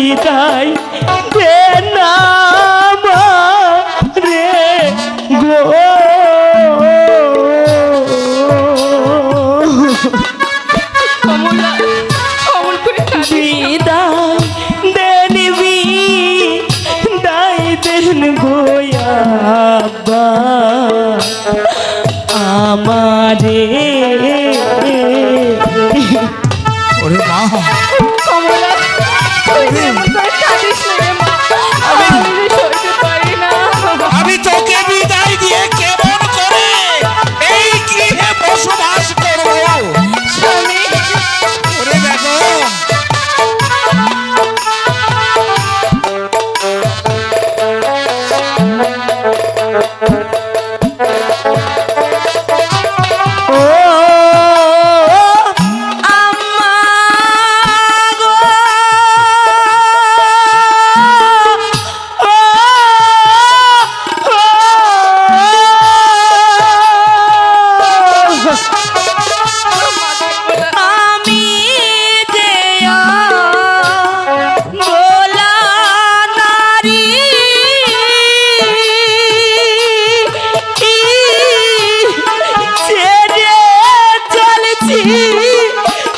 বিদায় দে না রে গো বিদায় দেন বিদায় দেন গোয়াবা আমারে ওরে মা আমি তোকে বিদায় দিয়ে কেমন করে এই গৃহে বসবাস করবো ওরে দেখো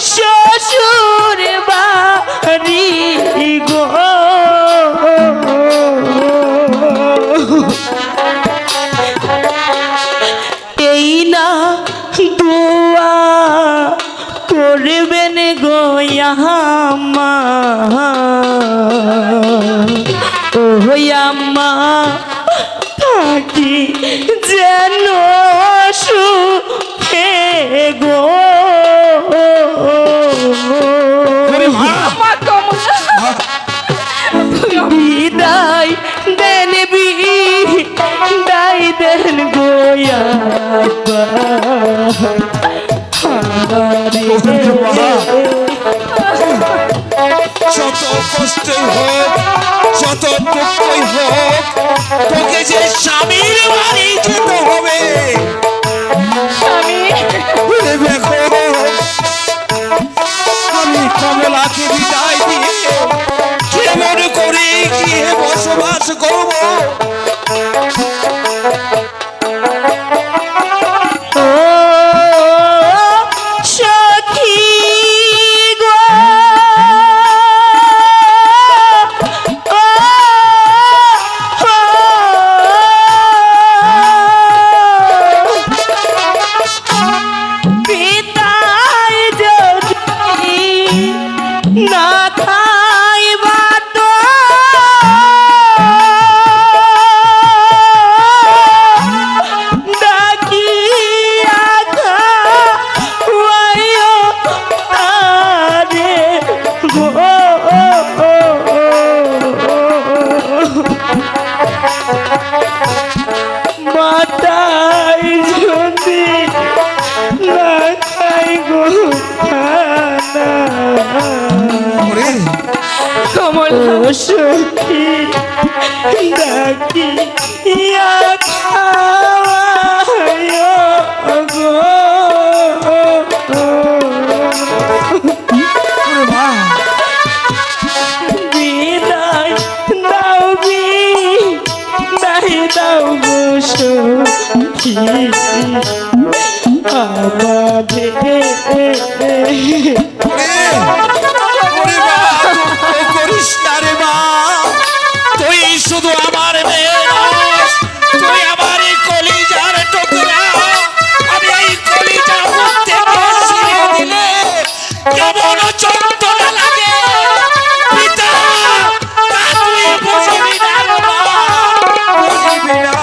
শ্বশুর বাড়ি গো এই না দোয়া করবেন গো আম্মা ও আম্মা থাকি যেন সুখে গো বিদায় দেন বিদায় দেন গোয়াবা যত কষ্টই হোক যত দুঃখই হোক তোকে যে স্বামীর বাড়ি যেতে হবে দেখো আমি কমলাকে বিদায় দিয়ে কেমন করে গিয়ে বসবাস করবো মাতাই যদি না খাই গো কমল সখী ডাকি গো বিদায় দাও বিদায় দাও গো সখী আমাদের তুই শুধু আমার মেয়ে তুই আমার কলিজার টুকরা আমি এই কলিজার মধ্যে দিলে কেমন যন্ত্রণা লাগে পিতা তুই বুঝবি না বুঝবি না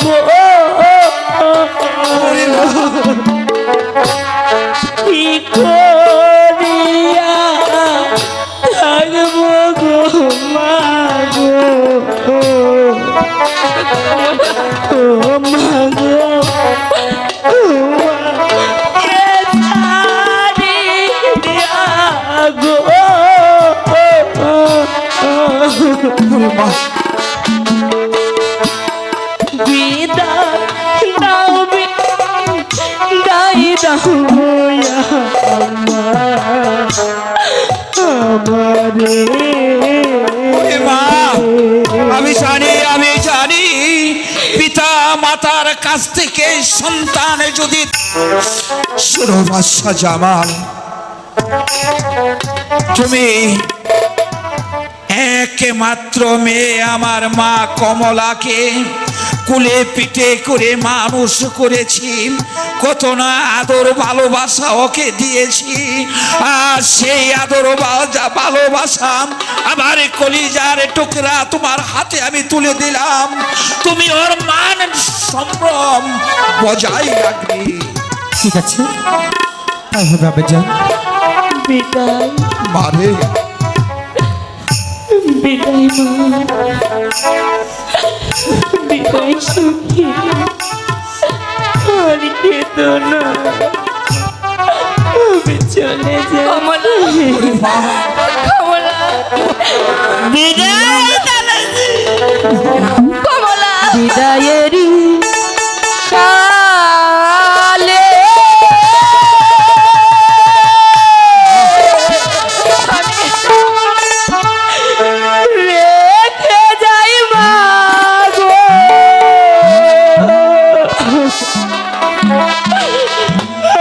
গো ওরে মা, কি করিয়া থাকবো গো মা গো ও মা গো ও মা, কে ছাড়িয়া গো ওরে মা, বিদায় দাও বিদায় দাও আমারে ওরে মা, আমি জানি পিতা মাতার কাছ থেকে সন্তান যদি শোনো বাদশা জামাল, তুমি একমাত্র মেয়ে আমার মা কমলাকে কুলে পিঠে করে মানুষ করেছি, কত না আদর ভালোবাসা ওকে দিয়েছি। আর সেই আদর ভালোবাসা আমার কলিজার টুকরা তোমার হাতে আমি তুলে দিলাম, তুমি ওর মান সম্ভ্রম বজায় রাখবে। ঠিক আছে, তাই হবে আব্বাজান। বিদায় মারে বিদায় মা, বিদায় সুখী, আর কেঁদো না, আমি চলে যাই। ওরে মা, বিদায় কমলা, বিদায়েরই কালে রেখে যাই মা গো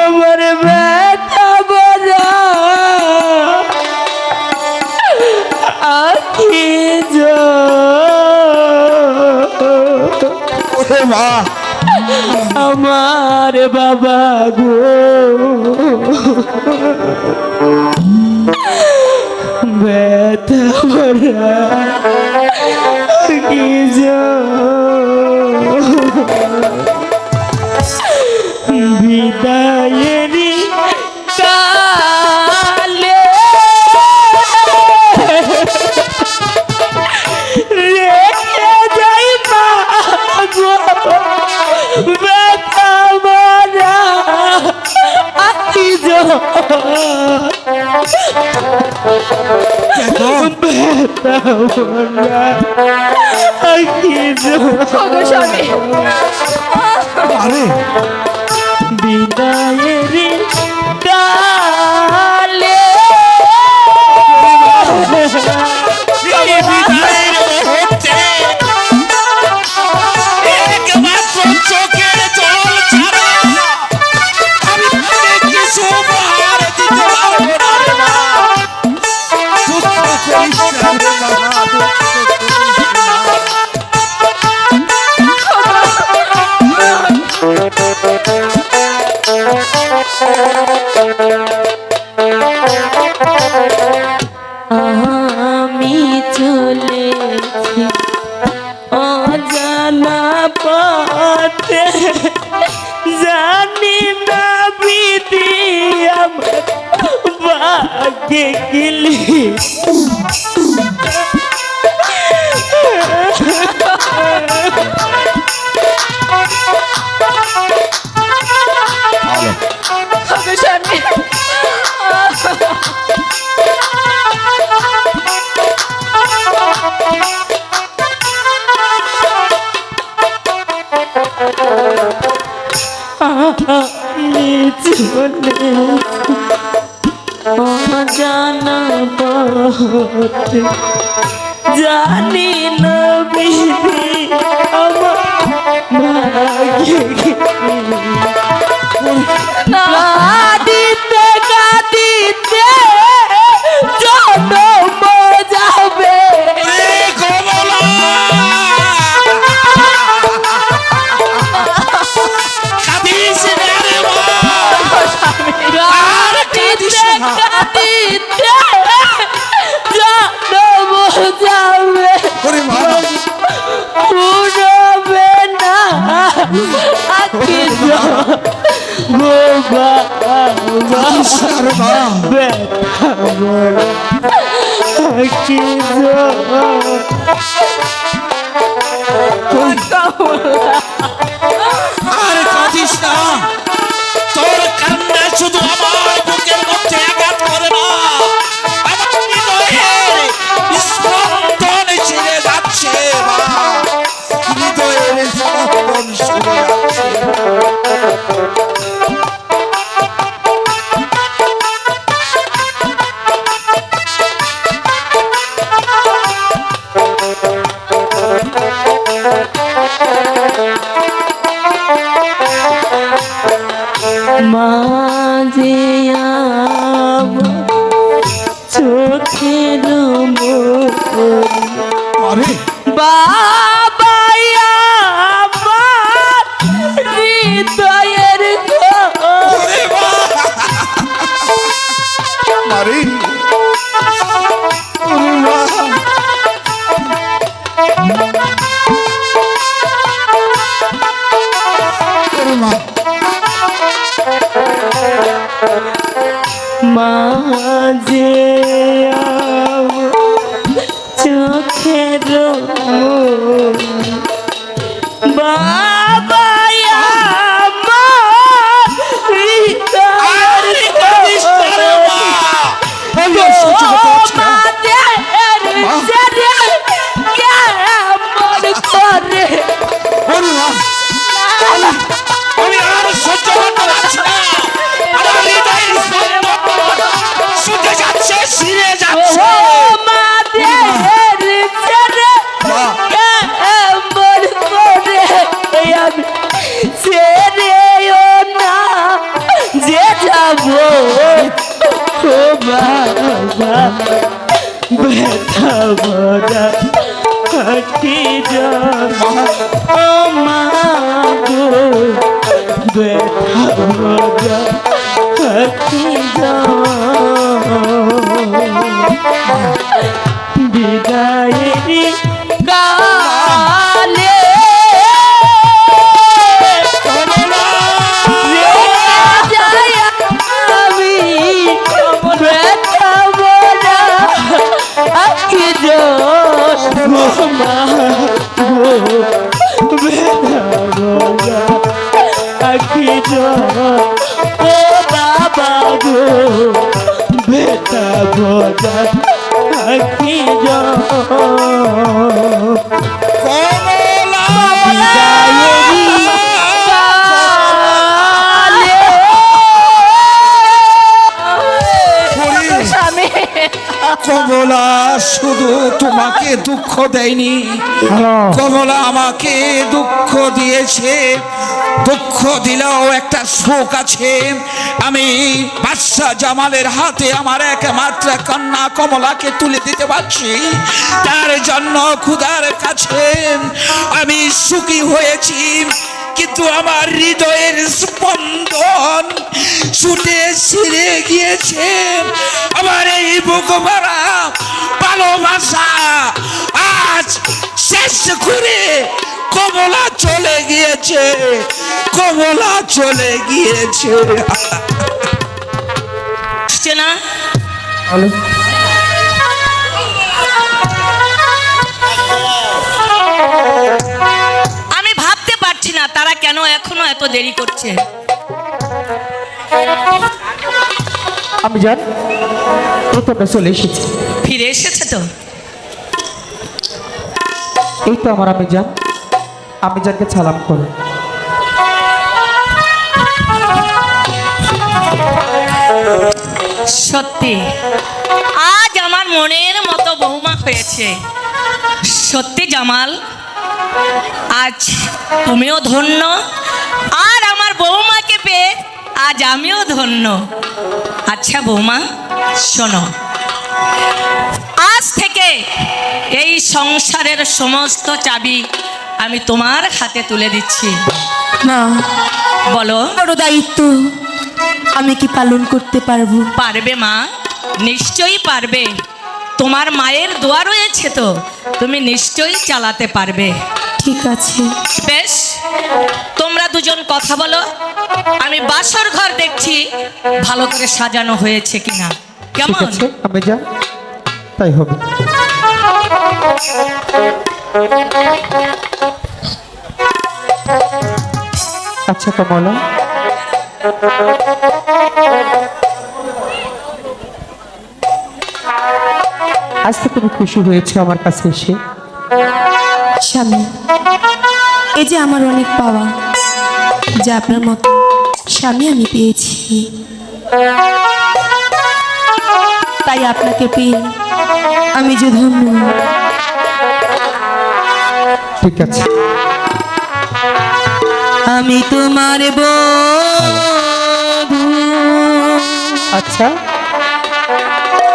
আমার ব্যথা বোঝা আখি ওরে মা, আমার বাবা গো ব্যথা ভরা কি বিদায়েরই কালে রেখে যাই মা গো ব্যথা ভরা আখি ব্যথা ভরা আখি আরে বিদায়েরই কালে বিদায়ের মুহূর্তে একমাত্র চোখের জল ছাড়া আমি তোকে কিছু উপহার দিতে পারবো না রে মা। দুঃখ করিস না রে মা, দুঃখ আমি চলেছি অজানা পথে, জানি না বিধি আমার ভাগ্যে গেলি আমি চলে অজানা পথে, জানি না বিধি আমার ভাগ্যে গেলি কাঁদিতে কাঁদিতে জনম যাবে রে কমলা, কাঁদিস না রে মা, আর কাঁদিস না। কাঁদিতে জনম যাবে ওরে মা, পুরবে না কাঁদিস না রে মা। ব্যথা বড় কি আর কাঁদিস না, তোর কান্না শুধু আমার বুকের মধ্যে আঘাত করে না, আমার হৃদয়ের স্পন্দন ছিঁড়ে যাচ্ছে মা, হৃদয়ের স্পন্দন ছিঁড়ে যাচ্ছে। মাঝে আমার চোখের আরে বাবা আমার হৃদয়ের ওরে মা, আরে ওরে মা, ওরে মা, মাঝে আমার চোখের বাবা আমার হৃদয়ের কাঁদিস না রে মা। আমি আর সহ্য করতে পারছি না। ওরে মা, আমি আর সহ্য করতে পারছি না, আমার হৃদয়ের স্পন্দন শুকে যাচ্ছে, ছিঁড়ে যাচ্ছে। যে যাবো বাবা ব্যথা বড়া কি যাবো মা গো ব্যথা বড়া কি বিদায়েরি কালে আমি ব্যথা বড়া কি মা গো ব্যথা বড়া কি ও বাবা গো ব্যথা বড়া কি কমলা বিদায়েরি স্বামী কমলা শুধু তোমাকে দুঃখ দেয়নি, কমলা আমাকে দুঃখ দিয়েছে। দুঃখ দিলেও একটা সুখ আছে, আমি বাদশা জামালের হাতে আমার একমাত্র কন্যা কমলাকে তুলে দিতে পারছি, তার জন্য খুদার কাছে আমি সুখী হয়েছি। কিন্তু আমার হৃদয়ের স্পন্দন ছুটে ছিঁড়ে গিয়েছে, আমার এই বুক ভরা ভালোবাসা আজ শেষ করে কমলা চলে গিয়েছে, কমলা চলে গিয়েছে। আসছে না আমি ভাবতে পারছি না তারা কেন এখনো এত দেরি করছে। আমি জান প্রথমটা চলে এসেছি। ফিরে এসেছে তো? এই তো আমার আমি জান, আমি জানকে সালাম করো। সত্যি আজ আমার মনের মতো বৌমা হয়েছে। সত্যি জামাল, আজ তুমিও ধন্য, আর আমার বৌমাকে পেয়ে আজ আমিও ধন্য। আচ্ছা বৌমা শোনো, আজ থেকে এই সংসারের সমস্ত চাবি আমি তোমার হাতে তুলে দিচ্ছি। মা, বলো। বড় দায়িত্ব, আমি কি পালন করতে পারবো? পারবে মা, নিশ্চয়ই পারবে। তোমার মায়ের দোয়া রয়েছে তো, তুমি নিশ্চয়ই চালাতে পারবে। ঠিক আছে। বেশ, তোমরা দুজন কথা বলো, আমি বাসর ঘর দেখছি ভালো করে সাজানো হয়েছে কিনা। ঠিক কেমন? আছে আমি যা, তাই হবে। আচ্ছা কমলা, আজ তো তুমি খুশি হয়েছে আমার কাছে এসে। স্বামী, এই যে আমার অনেক পাওয়া, যা আপনার মতো স্বামী আমি পেয়েছি, তাই আপনাকে পেয়ে আমি যে ধন্য। ঠিক আছে, আমি তোমার বধূ, আচ্ছা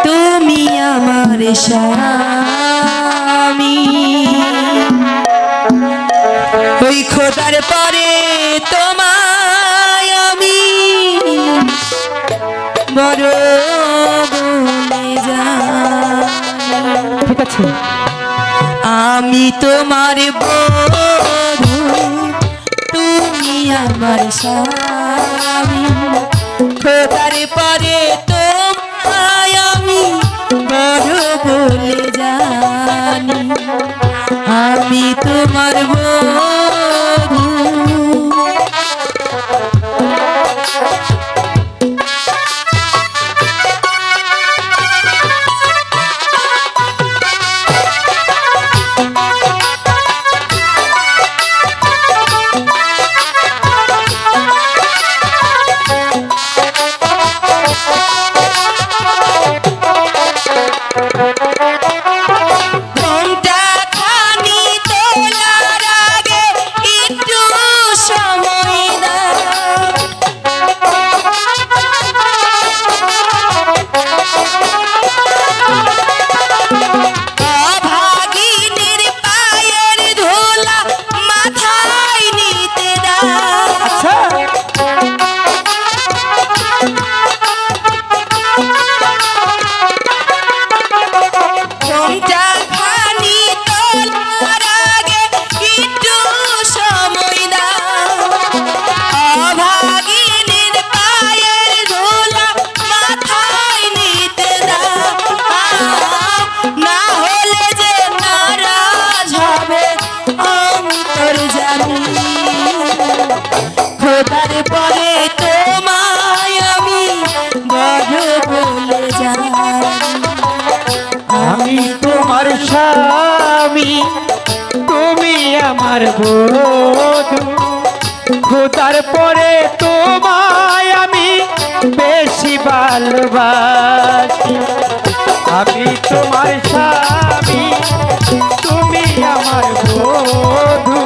তুমি আমার স্বামী, ওই খোদার পরে তোমায় আমি বড় বলে জানি। ঠিক আছে, আমি তোমার বধূ, তুমি আমার স্বামী, খোদার পরে তোমায় আমি বড় বলে জানি। আমি তোমার বধূ। ঘন্টা খানি তোলার আগে একটু সময় দাও। অভাগিনীর পায়ের ধুলা মাথায় নিতে দাও। আচ্ছা ঘন্টা খানি তোলার আগে একটু সময় দাও। অভাগিনীর পায়ের ধুলা মাথায় নিতে দাও। না হলে যে নারাজ হবে অন্তর্যামী, খোদার পরে তোমায় আমি বড় বলে জানি। আমি তোমার স্বামী, তুমি আমার বধূ, খোদার পরে তোমায় আমি বেশি ভালোবাসি। আমি তোমার স্বামী, তুমি আমার বধূ,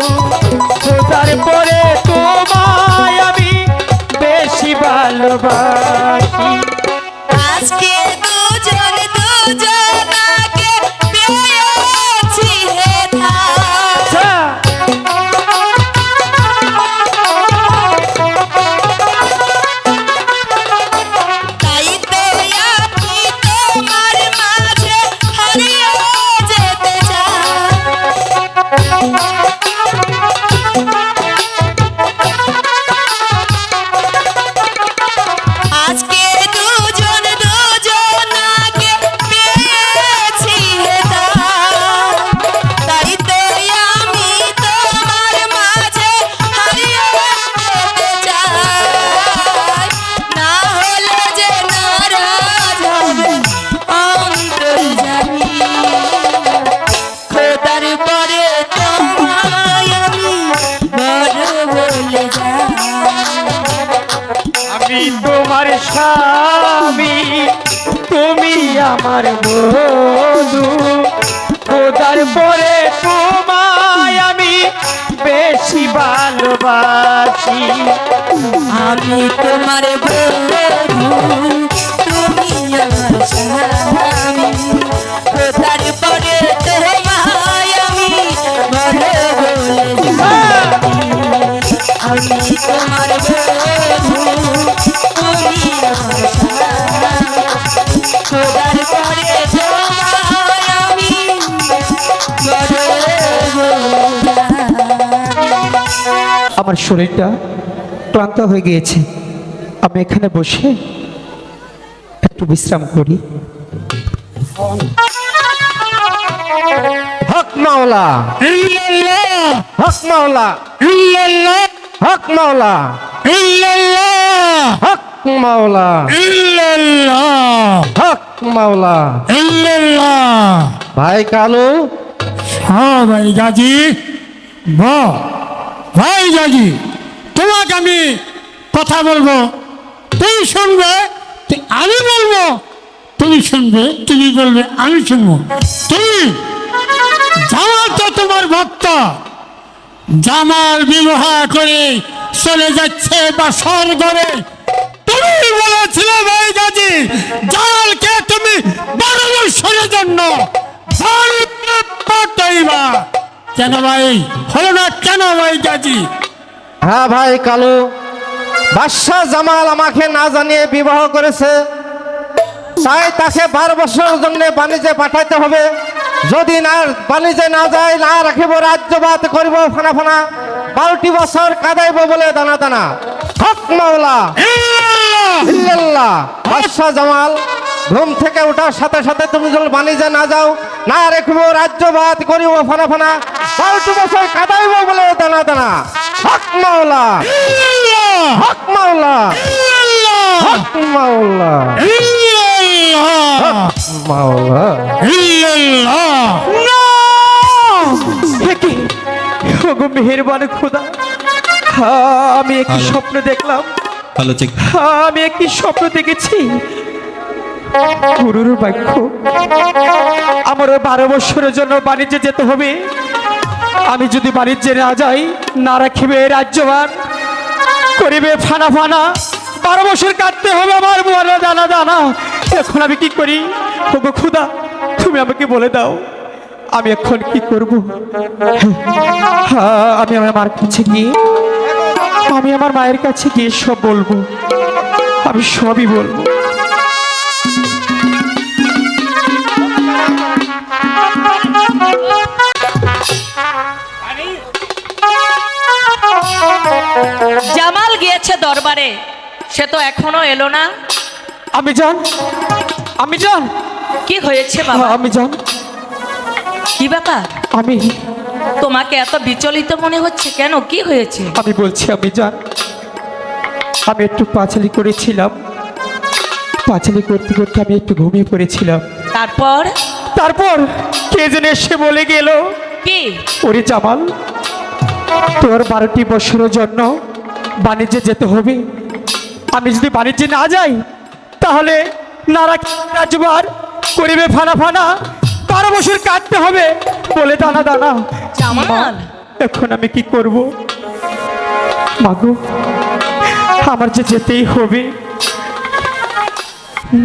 খোদার পরে তোমায় আমি বেশি ভালোবাসি। আজকে দুজন দুজনাকে পেয়েছি হেথা। আচ্ছা তাই তো আমি তোমার মাঝে হারিয়ে যেতে চাই। আজকে দুজন দুজনাকে পেয়েছি হেথা। তাই তো আমি তোমার মাঝে হারিয়ে যেতে চাই। না হলে যে নারাজ হবে অন্তর্যামী, খোদার পরে তোমায় আমি বড় বলে যাই। আমি তোমার স্বামী, তুমি আমার বধূ, খোদার পরে তোমায় আমি বেশি ভালোবাসি। আমি তোমার বধূ, তুমি আমার স্বামী, খোদার পরে তোমায় আমি বড় বলে জানি। আমি তোমার বধূ, তুমি আমার স্বামী, খোদার পরে তোমায় আমি বড় বলে জানি। আমার শরীরটা ক্লান্ত হয়ে গিয়েছে, আমি এখানে বসে একটু বিশ্রাম করি। হক মাওলা, হক মাওলা, হক মাওলা, হক মাওলা, হক মাওলা। ভাই কালু, হ্যাঁ ভাই গাজী, ভাই গাজী, তোমাকে আমি কথা বলবো, তুমি শুনবে, আমি বলবো তুমি শুনবে, তুমি বলবে আমি শুনবো। তুমি জামাল তো তোমার ভক্ত, জামাল বিবাহ করে চলে যাচ্ছে বাসর ঘরে। তুমি বলেছিলে ভাই গাজী, জামালকে তুমি 12 বছরের জন্য পাঠাইবা। কেন ভাই হলো না কেন ভাই গাজী? হ্যাঁ ভাই কালু, বাদশাহ জামাল আমাকে না জানিয়ে বিবাহ করেছে, তাই তাকে 12 বছরের জন্য বাণিজ্যে পাঠাইতে হবে। যদি না বাণিজ্যে না যায়, না রাখিব রাজ্যবাদ করিব ফানা ফানা, 12টি বছর কাদাইব বলে দানা দানা। হক মাওলা, ইল্লাল্লাহ। বাদশাহ জামাল, ঘুম থেকে ওঠার সাথে সাথে তুমি যদি বাণিজ্যে না যাও, না রাখিব রাজ্যবাদ করিব ফানা ফানা, 12টি বছর কাদাইব বলে দানা দানা। হক মাওলা, হক মাওলা, হক মাওলা, হক মাওলা। মেহেরবান খোদা, আমি একটি স্বপ্ন দেখলাম, আমি একটি স্বপ্ন দেখেছি। গুরুর বাক্য, আমার 12 বছরের জন্য বাণিজ্যে যেতে হবে। আমি যদি বাণিজ্যে না যাই, না রাখিবে রাজ্যবান করিবে ফানা ফানা, 12 বছর কাটতে হবে আমার বলে দানা দানা। এখন আমি কি করি? ওগো খোদা, তুমি আমাকে বলে দাও, আমি এখন কি করব? আমি আমার মার কাছে গিয়ে, আমি আমার মায়ের কাছে গিয়ে সব বলবো, আমি সবই বলবো। জামাল গিয়েছে দরবারে, সে তো এখনো এলো না। আমি জান, আমি জান, কি হয়েছে বাবা? আমি জান, কি ব্যাপার? আমি তোমাকে এত বিচলিত মনে হচ্ছে কেন? কি হয়েছে? আমি বলছি, আমি জান, আমি একটু পাঁচালি করেছিলাম, পাঁচালি করতে করতে আমি একটু ঘুমিয়ে পড়েছিলাম। তারপর? তারপর কে যেন এসে বলে গেল, কি? ওরে জামাল, তোর 12টি বছরের জন্য বাণিজ্যে যেতে হবে। আমি যদি বাণিজ্যে না যাই, তাহলে রাজবার করিবে ফানা ফানা, 12 বছর কাটতে হবে বলে দানা দানা। জামাল, এখন আমি কি করব? মাগো, আমার যে যেতেই হবে।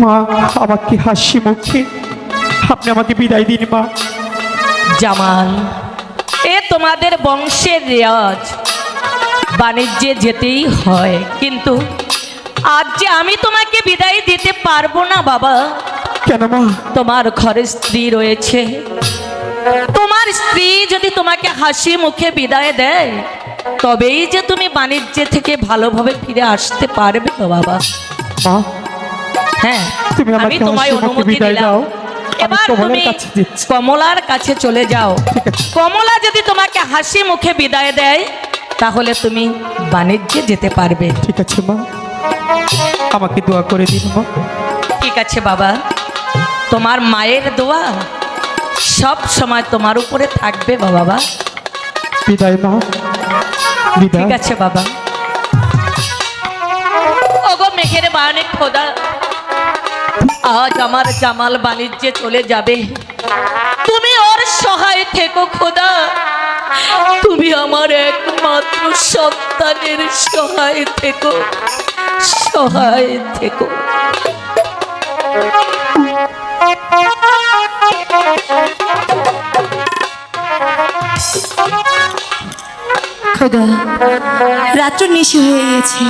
মা, আমাকে হাসি মুখে আপনি আমাকে বিদায় দিন মা। জামাল, এ তোমাদের বংশের রেওয়াজ, বাণিজ্যে যেতেই হয়, কিন্তু আজ যে আমি তোমাকে বিদায় দিতে পারবো না বাবা। কেন মা? তোমার ঘরে স্ত্রী রয়েছে, তোমার স্ত্রী যদি তোমাকে হাসি মুখে বিদায় দেয়, তবেই যে তুমি বাণিজ্যে থেকে ভালোভাবে ফিরে আসতে পারবে তো বাবা। মা, হ্যাঁ, তুমি আমি আমাকে তোমায় হাসি মুখে অনুমতি বিদায় দিলাম। দাও। আমি এবার কমলার তুমি কাছে যাচ্ছি। কমলার কাছে চলে যাও। ঠিক আছে। কমলা যদি তোমাকে হাসি মুখে বিদায় দেয়, তাহলে তুমি বাণিজ্যে যেতে পারবে। ঠিক আছে মা, আমাকে দোয়া করে দিন মা। ঠিক আছে বাবা, তোমার মায়ের দোয়া সব সময় তোমার উপরে থাকবে বাবা। বিদায় মা, বিদায়। ঠিক আছে বাবা। ওগো মেঘের বানে খোদা, আজ আমার জামাল বাণিজ্যে চলে যাবে, তুমি ওর সহায় থেকো খোদা। তুমি আমার একমাত্র সন্তানের সহায় থেকো, সহায় থেকো। খোদা, রাত্র নিশি হয়ে গেছে,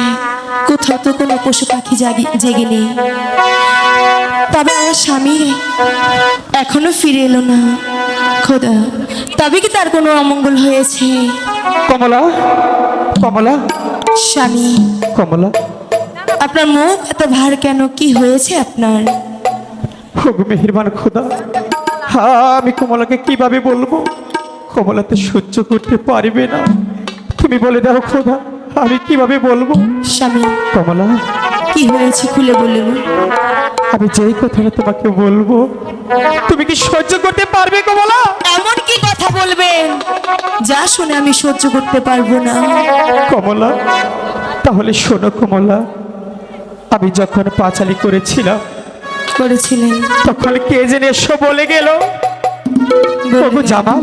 কোথাও তো কোনো পশু পাখি জেগে নেই। তবে আমার স্বামী এখনো ফিরে এলো না। খোদা, তবে কি তার কোনো অমঙ্গল হয়েছে? কমলা, কমলা, স্বামী, কমলা। আপনার মুখ এত ভার কেন? কি হয়েছে আপনার? ওগো মেহেরবান খোদা, আমি কমলাকে কিভাবে বলবো? কমলা তো সহ্য করতে পারবে না। তুমি বলে দাও খোদা, আমি কিভাবে বলবো? স্বামী, কমলা, কি হয়েছে খুলে বলুন। আমি যেই কথাটা তোমাকে বলবো তুমি কি সহ্য করতে পারবে কমলা? এমন কি কথা বলবেন যা শুনে আমি সহ্য করতে পারবো না? কমলা, তাহলে শোনো কমলা, আমি যখন পাঁচালি করেছিলাম করেছিলেন? তখন কে যেন এসো বলে গেল, ওগো বলবেন। জামাল,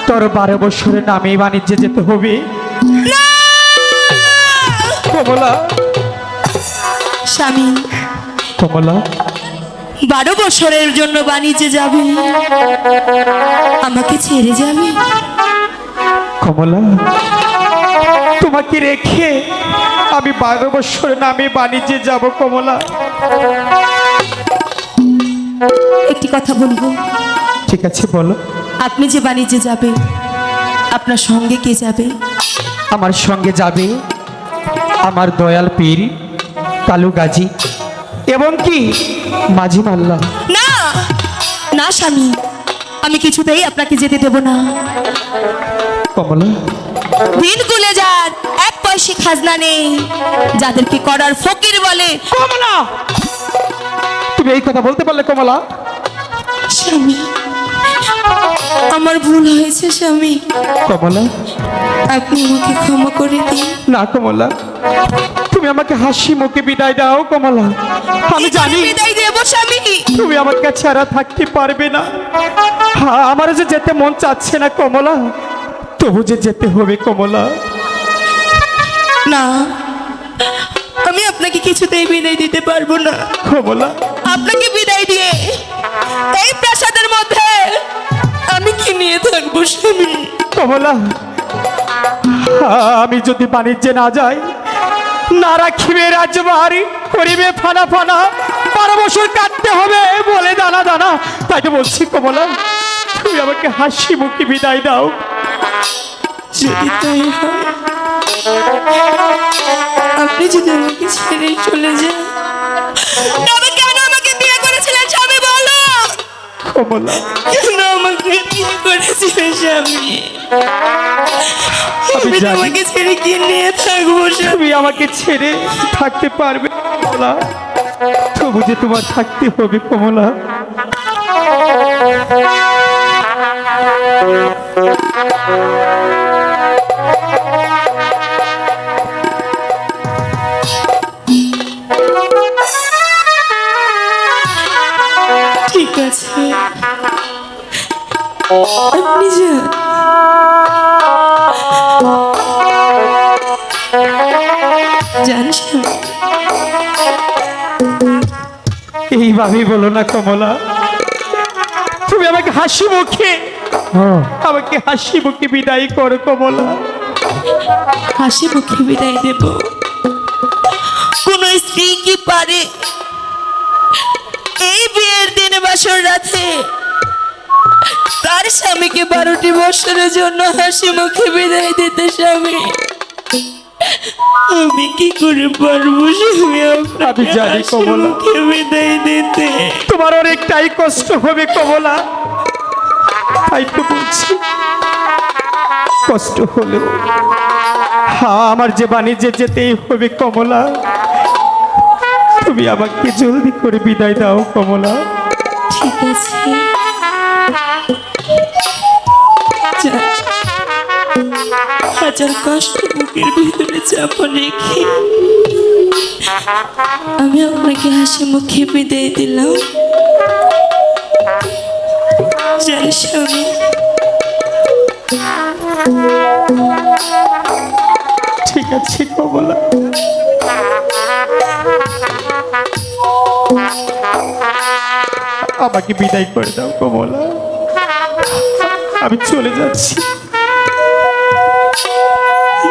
তোর 12 বছরের নামে বাণিজ্যে যেতে হবে। কমলা, স্বামী, কমলা, 12 বছরের জন্য বাণিজ্যে যাবে, আমাকে ছেড়ে যাবে? কমলা, তোমাকে রেখে আমি 12 বছরের নামে বাণিজ্যে যাব কমলা। একটি কথা বলবো। ঠিক আছে বলো। আপনি যে বাণিজ্যে যাবেন, আপনার সঙ্গে কে যাবে? আমার সঙ্গে যাবে আমার দয়াল পীর কালু গাজী এবং কি মাঝি মাল্লা। না না স্বামী, আমি কিছুতেই আপনাকে যেতে দেব না। কমলা, দিন গুলে যার, এক পয়সা খাজনা নেই, যাদেরকে করার ফকির বলে। কমলা, তুমি এই কথা বলতে পারলে কমলা? স্বামী, আমার ভুল হয়েছে স্বামী, কমলা, আপনি আমাকে ক্ষমা করে দিন। না কমলা, তুমি আমাকে হাসি মুখে বিদায় দাও কমলা। আমি জানি বিদায় দেব স্বামী। তুমি আমার কাছে আর থাকতে পারবে না। আমার যে যেতে মন চাচ্ছে না কমলা, তবু যে যেতে হবে কমলা। না, আমি আপনাকে কিছুতেই বিদায় দিতে পারবো না। কমলা, আপনাকে বিদায় দিয়ে এই প্রাসাদের মধ্যে আমি কি নিয়ে থাকবো স্বামী? কমলা, আমি যদি বাণিজ্যে না যাই, না রাখিবে রাজবাড়ি, করিবে ফানা ফানা, 12 বছর কাটতে হবে বলে দানা দানা। তাই তো বলছি কমলা, তুমি আমাকে হাসি মুখে বিদায় দাও। যদি তাই হয়, আপনি যদি আমাকে ছেড়ে চলে যান, তবে কেন আমাকে বিয়ে করেছিলেন স্বামী? বলো, কমলা, কেন আমাকে বিয়ে করেছিলেন স্বামী? আমি জানি। তোমাকে ছেড়ে কি নিয়ে থাকবো স্বামী? তুমি আমাকে ছেড়ে থাকতে পারবে না কমলা, তবু যে তোমার থাকতে হবে কমলা। ঠিক আছে, আপনি যান। যান স্বামী। এইভাবেই বলো না কমলা, তুমি আমাকে হাসি মুখে বিদায় করো কমলা। হাসি মুখে বিদায় দেব? কোন স্ত্রী কি পারে এই বিয়ের দিনে বাসর রাতে তার স্বামীকে 12টি বছরের জন্য হাসি মুখে বিদায় দিতে? স্বামী, আমি কি করে পারবো স্বামী আমি জানি হাসি কমলা, মুখে বিদায় দিতে? তোমার অনেকটাই কষ্ট হবে কমলা, তাই তো বলছি, কষ্ট হলেও আমার যে বাণিজ্যে যেতেই হবে কমলা। তুমি আমাকে জলদি করে বিদায় দাও কমলা। ঠিক আছে, যান। হাজার কষ্ট বুকের ভিতরে চাপা রেখে আমি আপনাকে হাসি মুখে বিদায় দিলাম। যান স্বামী। ঠিক আছে কমলা, আমাকে বিদায় করে দাও কমলা, আমি চলে যাচ্ছি।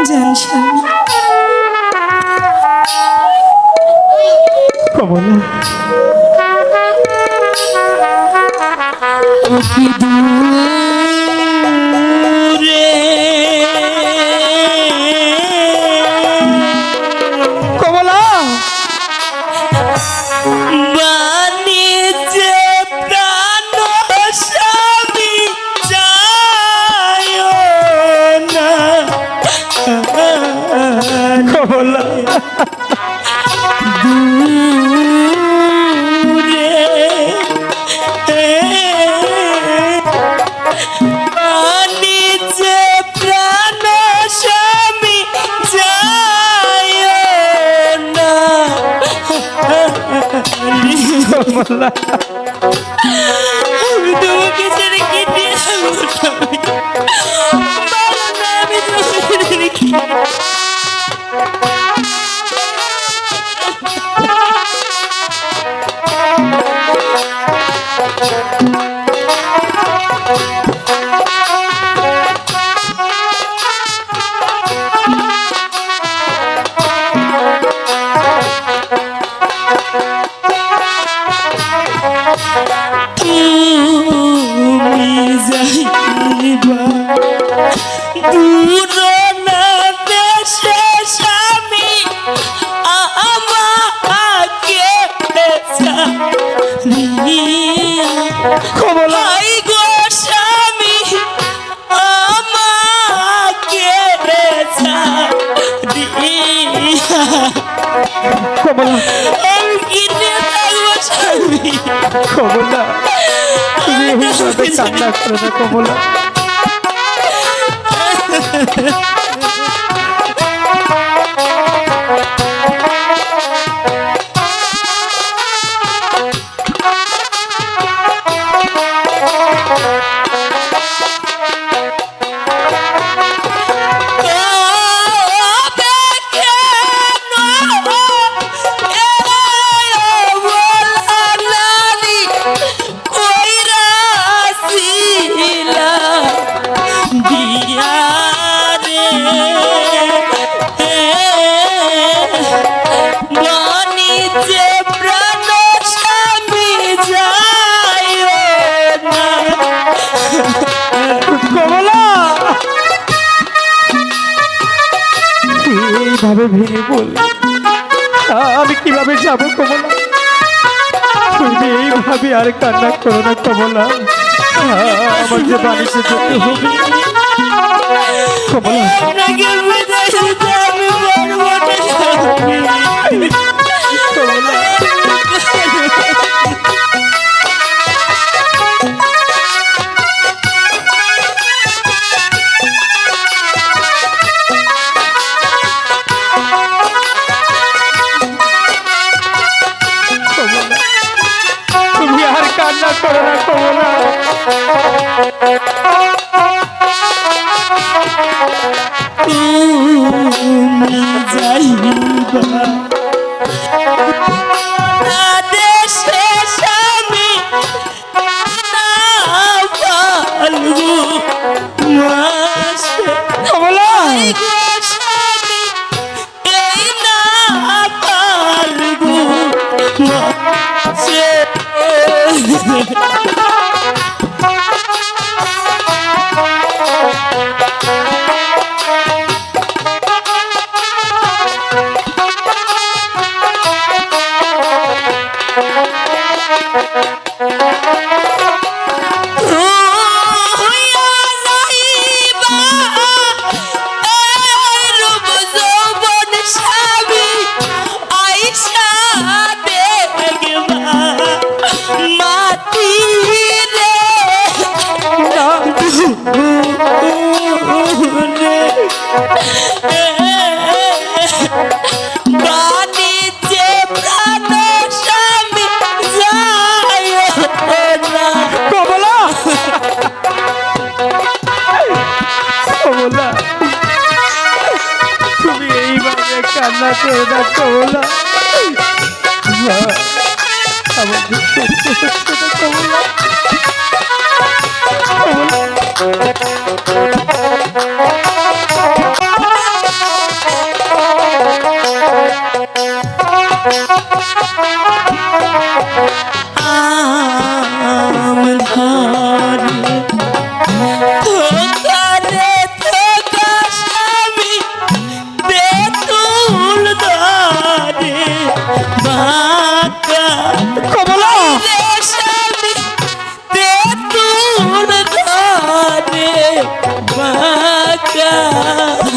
যান স্বামী। কমলা, দূরে কমলা নিচে প্রাণ স্বামী যায় না কমলা আমি তোমাকে ছেড়ে কেটে যাবো স্বামী। বলো না, আমি তোমাকে ছেড়ে কি তুমি যাইবা দূর না দেশে স্বামী আমাকে কমলা হাই গো স্বামী আমাকে কমলা আমি কিনে থাকবো স্বামী। কমলা তুমি এইভাবে কান্না করো না কমলা কমলা এইভাবে ভেঙে বল আমি কিভাবে যাবো কমলা তুমি এইভাবে আর কান্না করো না কমলা আমার যে বাড়িতে যেতে হবে কমলা কমলা তুমি আর কান্না করো না কমলা তুমি যাইবা দেশে স্বামী না পালু মাসে কমলা গো স্বামী এই না পালু মাসে কমলা তুমি এইভাবে কান্না করো না কমলা আমার দুঃখ হচ্ছে না কমলা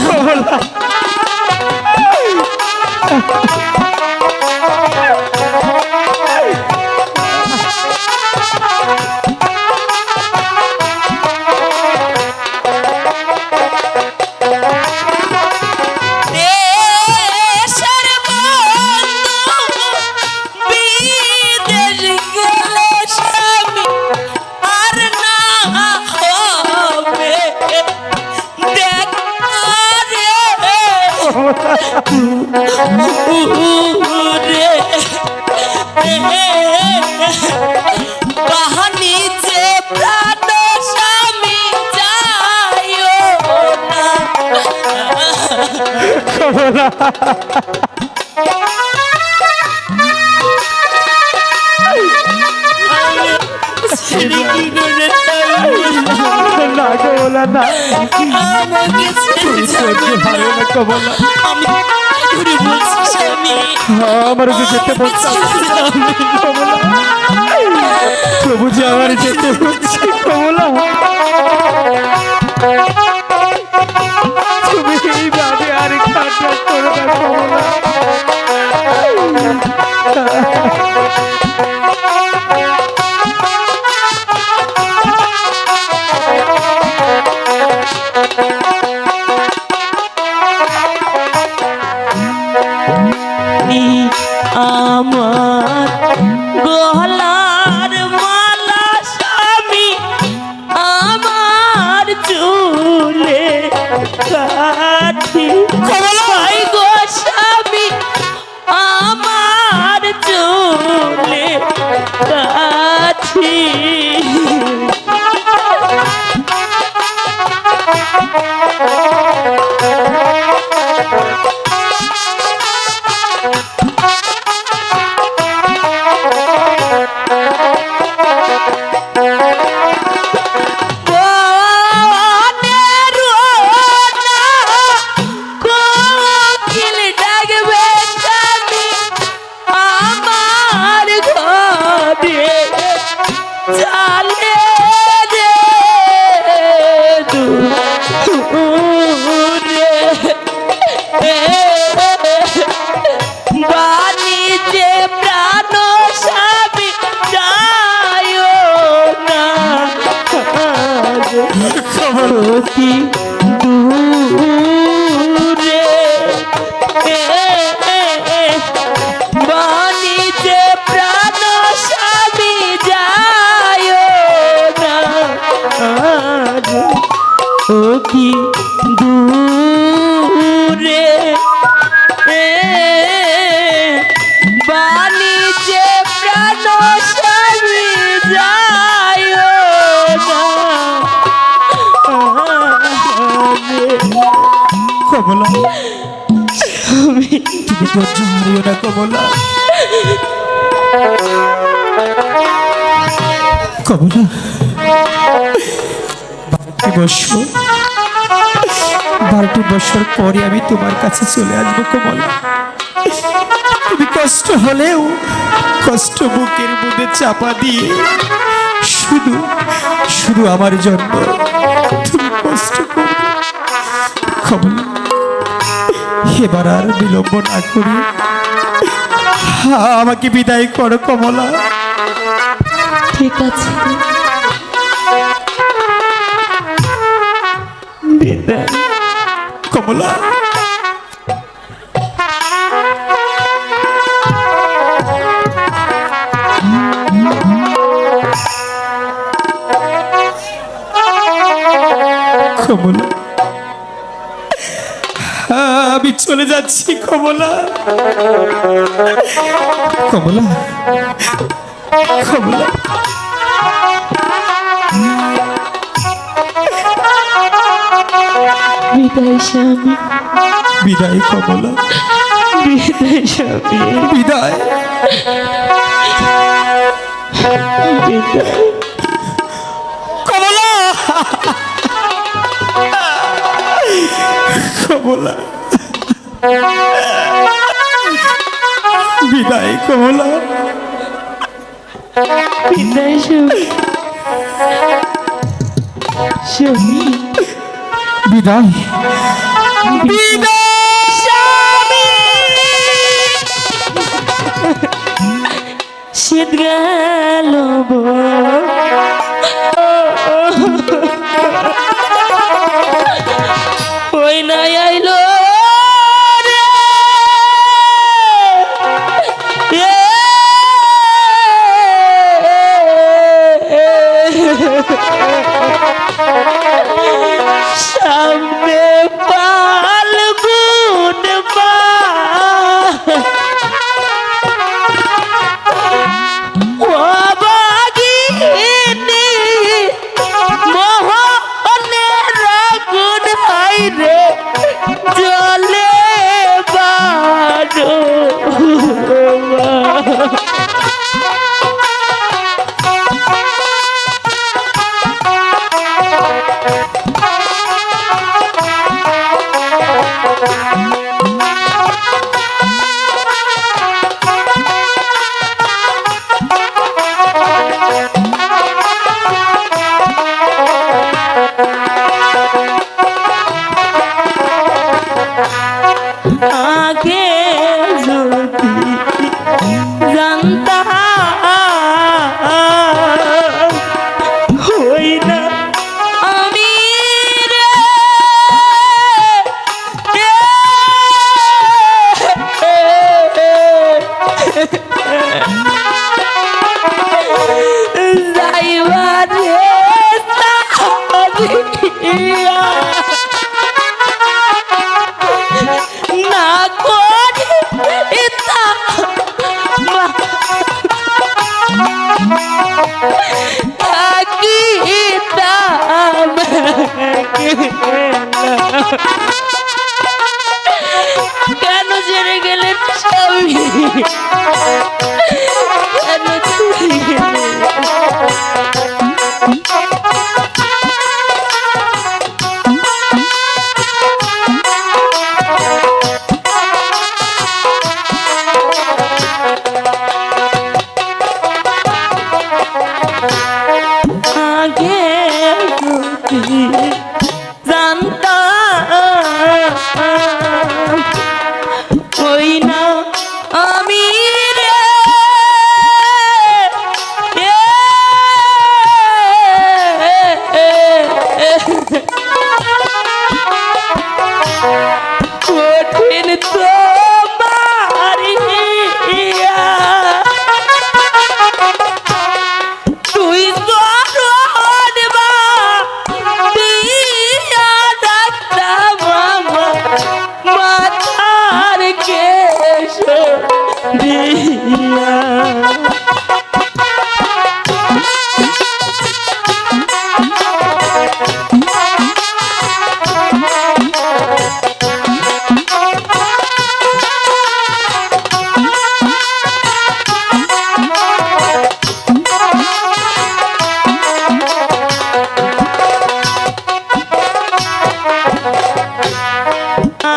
কমলা দেশের বন্ধু বিদেশ গেলে স্বামী আর না হবে দেখা রে বাহানি যে প্রাণ স্বামী যাইও না না কমলা না, আমাকে ছেড়ে সহ্য হয় না কমলা। আমি ঘুরে বলছি স্বামী আমার যে যেতে হচ্ছে কমলা, প্রভু যে আমার যেতে হচ্ছে কমলা, তুমি এইভাবে আর খাটা করো না কমলা। আমার গলার মালা স্বামী আমার চুলে কাঠি ভাই গো স্বামী আমার চুলে কাঠি কি দূরে বাণীতে প্রাণ স্বামী যায় না ও কি দূরে বাণীতে প্রাণ স্বামী যায় না কমলা, তুমি ধৈর্য হারিও না কমলা। কমলা, 12টি বছর পরে আমি তোমার কাছে চলে আসবো কমলা। তুমি কষ্ট হলেও কষ্ট বুকের মধ্যে চাপা দিয়ে শুধু শুধু আমার জন্য তুমি কষ্ট করবে কমলা। এবার আর বিলম্ব না করি আমাকে বিদায় করো কমলা। ঠিক আছে বিদায় কমলা। কমলা, আমি চলে যাচ্ছি কমলা। কমলা, কমলা, বিদায় স্বামী, বিদায় কমলা, বিদায় স্বামী, বিদায় বিদায়। কমলা, কমলা, বিদায় কমলা, বিদায় স্বামী, স্বামী, বিদায় বিদায় স্বামী। শীত গেল ওই নাই আইলো রে সামনে ফাল্গুন জলে বাড়ো আগে যদি জানতাম হই না আমি রে যাইবার না করে কেন জেনে গেলেন স্বামী কেন চলে গেলেন আগে যদি জানতাম হই না আমি রে কঠিন তোমারি তুই মাথার কেশ দিয়া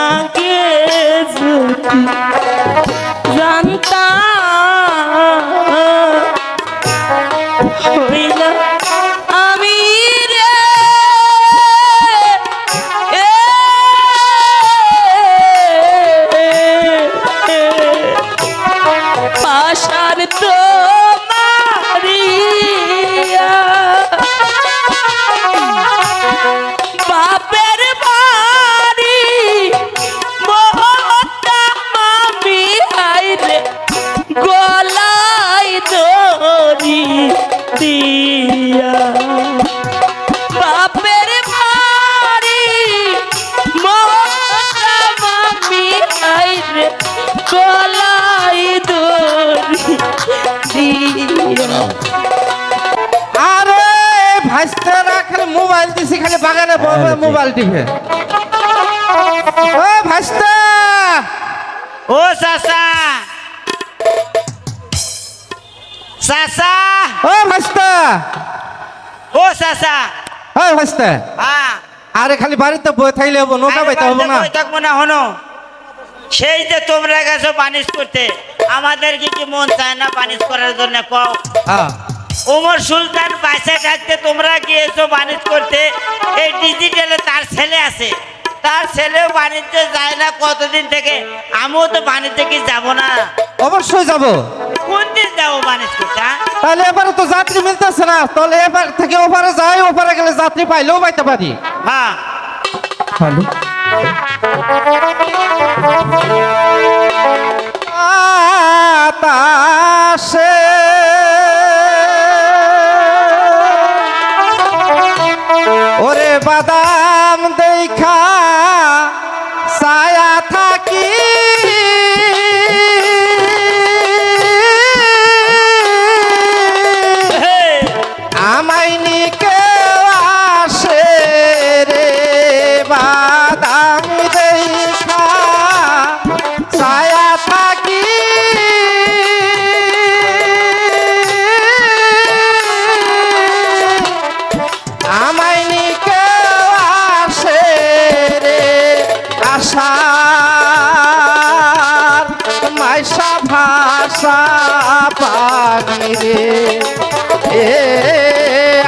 আগে যদি জানতাম হইল আমি রে পাশার তো মারিয়া বাপের বাড়ি মোহটা মামি আইরে গলায় দড়ি দিয়া বাপের বাড়ি মোহটা মামি আইরে গলায় দড়ি দিয়া আরে ভাইস্তারা খালি মোবাইল দিছি খালি বাগানে মোবাইল টিপে ও ভাইস্তা ও চাচা চাচা ও ভাইস্তা ও চাচা ও ভাইস্তা হ্যাঁ আরে খালি বাড়িতে বই থাইলে হবো নৌকা পাইতে হবো না থাকবো না হনো সেই যে তোমরা গেছো পানিশ করতে আমাদের কি মন চায় না পানিশ করার জন্য কও হ্যাঁ ওমর সুলতান বাইসে থাকতে তোমরা গিয়েছো বাণিজ্য করতে এই ডিজিটালে তার ছেলে আছে তার ছেলেও বাণিজ্যে যায় না কতদিন থেকে আমিও তো বাণিজ্যে কি যাবো না অবশ্যই যাব কোন দিন যাব যাবো বাণিজ্য করতে হ্যাঁ? তাহলে এবারে তো যাত্রী মিলতেছে না, তাহলে এবার থেকে ওপারে যাই, ওপারে গেলে যাত্রী পাইলেও পাইতে পারি। হ্যাঁ হ্যালো, বাতাসে ওরে বাদাম দেখা ছায়া থাকি, আমায় নিকে আসে রে বাদাম দেখা ছায়া থাকি, আমায় নিকে আসে রে আশার মাইশা ভাষা পানি রে এ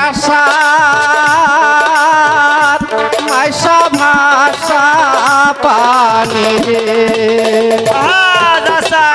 আশার মাইশা ভাষা পানি রে। হ্যাঁ দাসা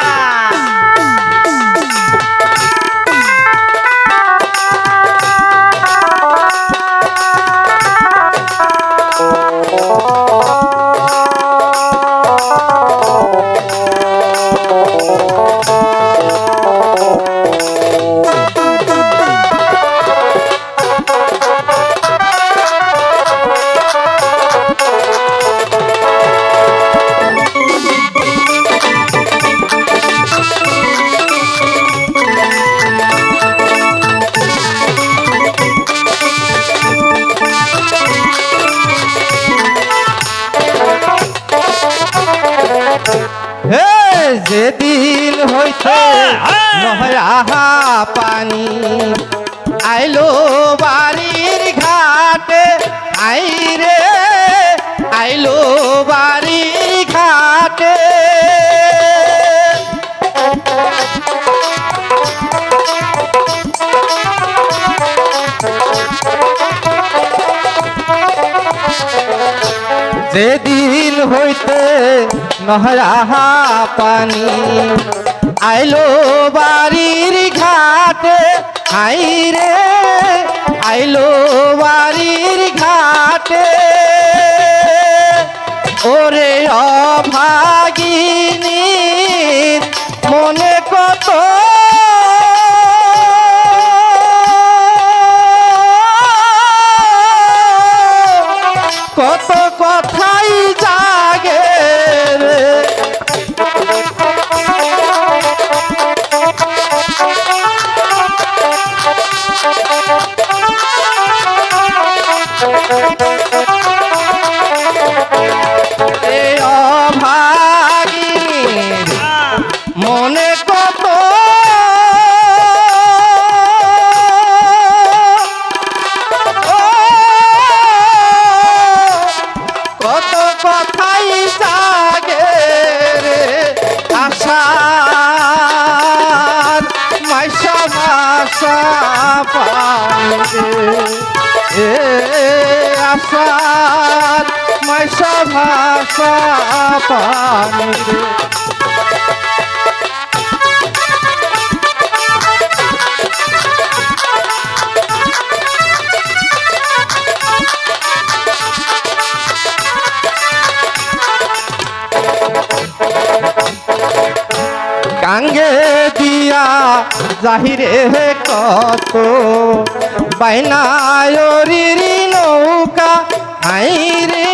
হে যেদিন হইতে নহয় আহা পানি আইলো বাড়ির ঘাটে, আইরে আইলো বাড়ির ঘাটে, যেদিন হইতে নহয় আহা পানি আইলো বাড়ির ঘাটে, আইরে আইলো বাড়ির ঘাটে, ওরে অভাগিনী মনে কত কত কথাই জাগে রে, এ অভাগিনীর মনে কত কত কথাই জাগে রে আশার মাইশা ভাষা পানি রে, এ আশার মাইশা ভাষা পানি রে। গাঙ্গে দিয়া জাহিরে কত বাইনায়রির নৌকা, আইরে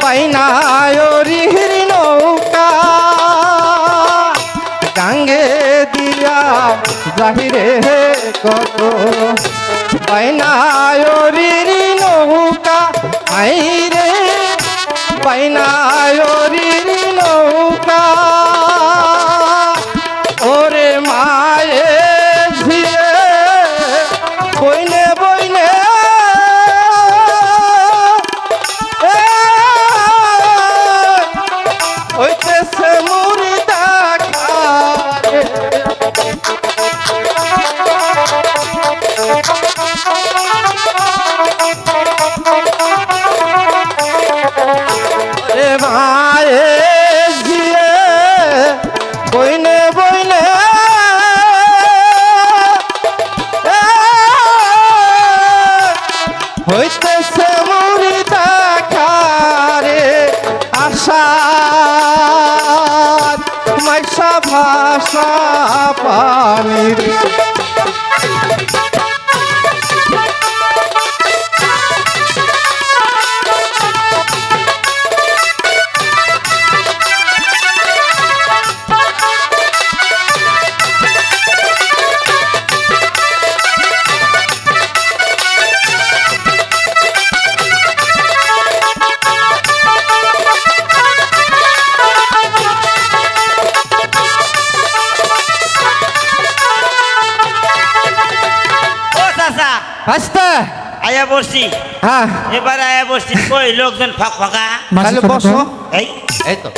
বাইনায়রির নৌকা, গাঙ্গে দিয়া জাহিরে কত বাইনায়রির নৌকা, আইরে বাইনায়রির নৌকা, ওরে মায়ে ঝিয়ে বইনে বইনে হইতেছে মুড়ি দেখা রে, ওরে মায়ে ঝিয়ে বইনে বইনে বর্ষা পানির ও চাচা আস্তে আয়া বসছি, হ্যাঁ এবার আয়া বসছি। কই লোকজন ফাঁকা? তাহলে বসো এই এই তো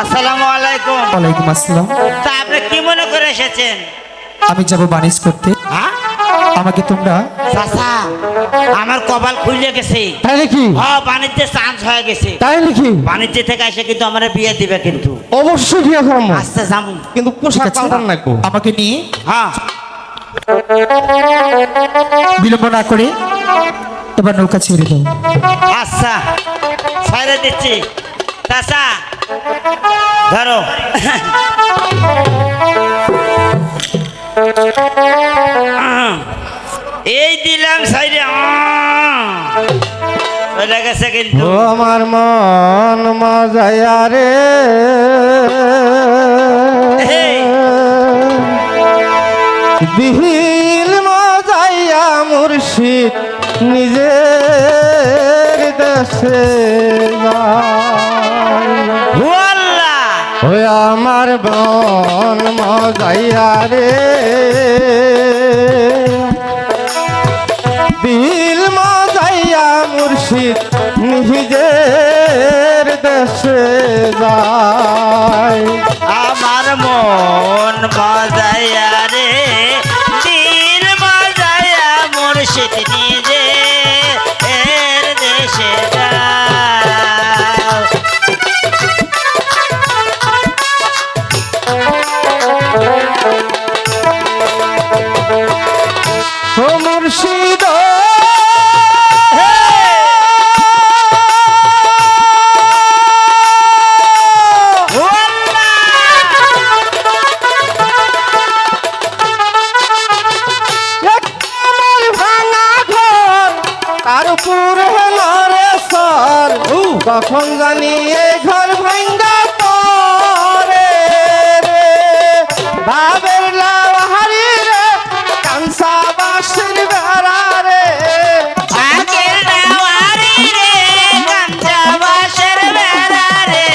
আসসালামু আলাইকুম। ওয়ালাইকুম আসসালাম। তা আপনি কি মনে করে এসেছেন? আমি যাব বাণিজ্য করতে, হ্যাঁ আমাকে তোমরা চাচা, আমার কপাল খুলে গেছে। তাই নাকি বাণিজ্যে চান্স হয়ে গেছে। তাই নাকি বাণিজ্য থেকে এসে কিন্তু আমার বিয়ে দিবে কিন্তু। অবশ্যই বিয়ে করবো আচ্ছা যাবো। কিন্তু পোশাক ঠিক আছে। পাল্টান নাকবো আমাকে নিয়ে হ্যাঁ বিলম্ব না করে এবার নৌকা ছেড়ে দাও। আচ্ছা ছাইরে দিচ্ছি। চাচা ধরো। এই দিলাম সাইডে চলে গেছে কিন্তু। ও আমার মন মজায়া রে হেই। দিল মজাইয়া মুর্শিদ নিজের দেশে ও আল্লাহ, ওই আমার মন মজাইয়া রে দিল মজাইয়া মুর্শিদ নিজের দেশে যায় আমার মন মজায়া রে দিল মজায়া মুর্শিদ নিজে এর দেশে যাও। ও মুর্শিদ ও আমার ভাঙা ঘর তার উপর হলো রে সর কখন জানি এই ঘর ভাঙ্গা পরে রে ভাবের লাহারি রে কানসা বাসের বেড়া রে আগের নেওয়ারি রে গাঞ্জা বাসের বেড়া রে।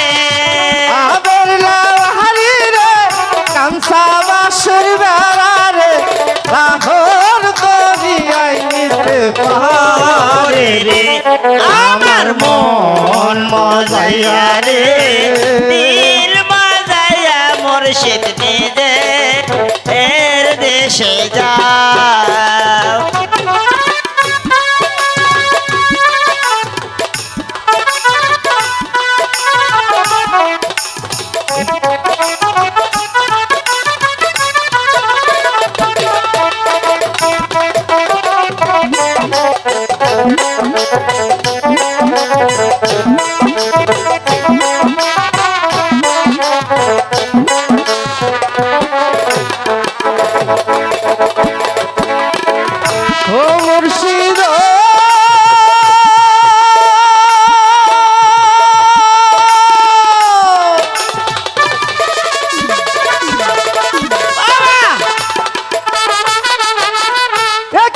ভাবের লাহারি রে কানসা বাসের বেড়া রে লাহোর দরিয়ায় নিতে পারে রে আমার মন মজাইয়া রে দিল মজাইয়া মুর্শিদ নিজে এর দেশে যাও। ও মুর্শিদ